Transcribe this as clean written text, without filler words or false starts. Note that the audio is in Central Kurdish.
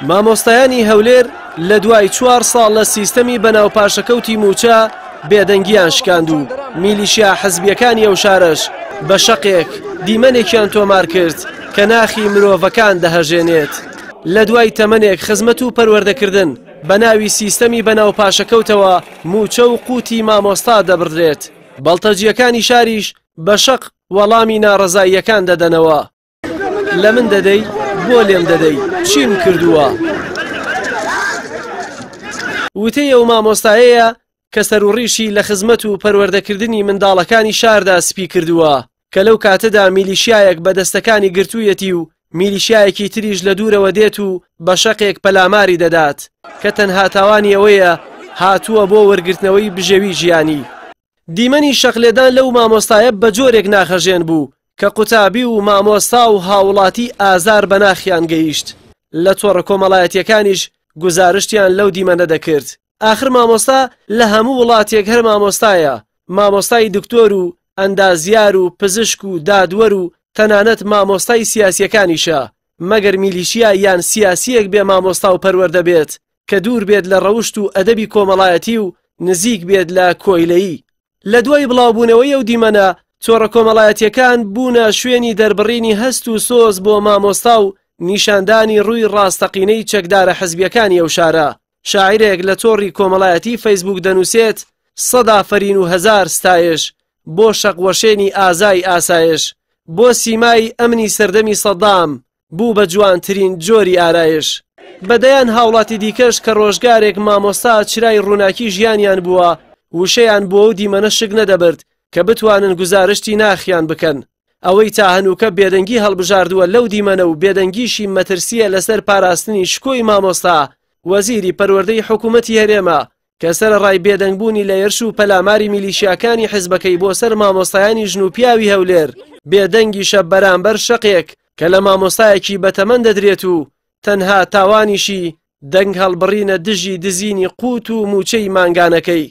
مامۆستایانی هەولێر لە دوای 4 ساڵ لە سیستەمی بەناوپاشەکەوتی موچە بێدەنگیان شکاند و میلیشیا حزبیەکانی ئەو شارەش بە شەقێک دیمەنێکیان تۆمار کرد کە ناخی مرۆڤەکان دەهەژێنێت. لە دوای تەمەنێک خزمەت و پەروەردەکردن بە ناوی سیستەمی بەناوپاشەکەوتەوە موچە و قوتی مامۆستا دەبردرێت. بەڵتەجیەکانی شاریش بە شەق وەڵامی ناڕەزاییەکان دەدەنەوە. لە من دەدەی بۆ لێم دەدەی چیم کردووە؟ وتەی ئەو مامۆستایەیە کە سەرڕیشی لە خزمەت و پەروەردەکردنی منداڵەکانی شاردا سپی کردووە کە لەو کاتەدا میلیشیایەک بە دەستەکانی گرتوویەتی و میلیشیایەکی تریش لە دوورەوە دێت و بە شەقێک پەلاماری دەدات کە تەنها تاوانی ئەوەیە هاتووە بۆ وەرگرتنەوەی بژێوی ژیانی. دیمەنی شەقلێدان لەو مامۆستایە بە جۆرێک ناخەژێن بوو کە قوتابی و مامۆستا و هاوڵاتی ئازار بە ناخیان گەیشت. لە تۆڕە کۆمەڵایەتیەکانیش گزارشتیان لەو دیمەنە دەکرد. آخر مامۆستا لە هەموو وڵاتێک هەر مامۆستایە، مامۆستای دکتۆر و ئەندازیار و پزیشک و دادوەر و تەنانەت مامۆستای سیاسیەکانیشە، مەگەر میلیشیا یان سیاسیەک بێ مامۆستا و پەروەردە بێت کە دوور بێت لە ڕەوشت و ئەدەبی کۆمەڵایەتی و نزیک بێت لە کۆیلەیی. لە دوای بڵاوبوونەوەی ئەو دیمەنە تۆڕە کۆمەڵایەتیەکان بوونە شوێنی دەربڕینی هەست و سۆز بۆ مامۆستا و نیشاندانی ڕووی ڕاستەقینەی چەکدارە حزبیەکانی ئەو شارە. شاعیرێک لە تۆڕی کۆمەڵایەتی فەیسبوک دەنووسێت: سەدا فەرین و هەزار ستایش بۆ شەقوەشێنی ئازای ئاسایش، بۆ سیمای ئەمنی سەردەمی سەدام بوو بە جوانترین جۆری ئارایش. بەدەیان هاوڵاتی دیکەش کە ڕۆژگارێک مامۆستا چرای ڕووناکی ژیانیان بووە وشەیان بۆ ئەو دیمەنە شک نەدەبرد کە بتوانن گزارشتی ناخیان بکەن. ئەوەی تا هەنووکە بێدەنگی هەڵبژاردووە لەو دیمەنە و بێدەنگیشی مەترسیە لەسەر پاراستنی شکۆی مامۆستا. وەزیری پەروەردەی حکوومەتی هەرێمە کە سەرڕای بێدەنگبوونی لە ئێرش و پەلاماری میلیشیاکانی حیزبەکەی بۆ سەر مامۆستایانی ژن و پیاوی هەولێر بێدەنگیشە بەرامبەر شەقێک کە لە مامۆستایەکی بەتەمەن دەدرێت و تەنها تاوانیشی دەنگ هەڵبڕینە دژی دزینی قوت و موچەی مانگانەکەی.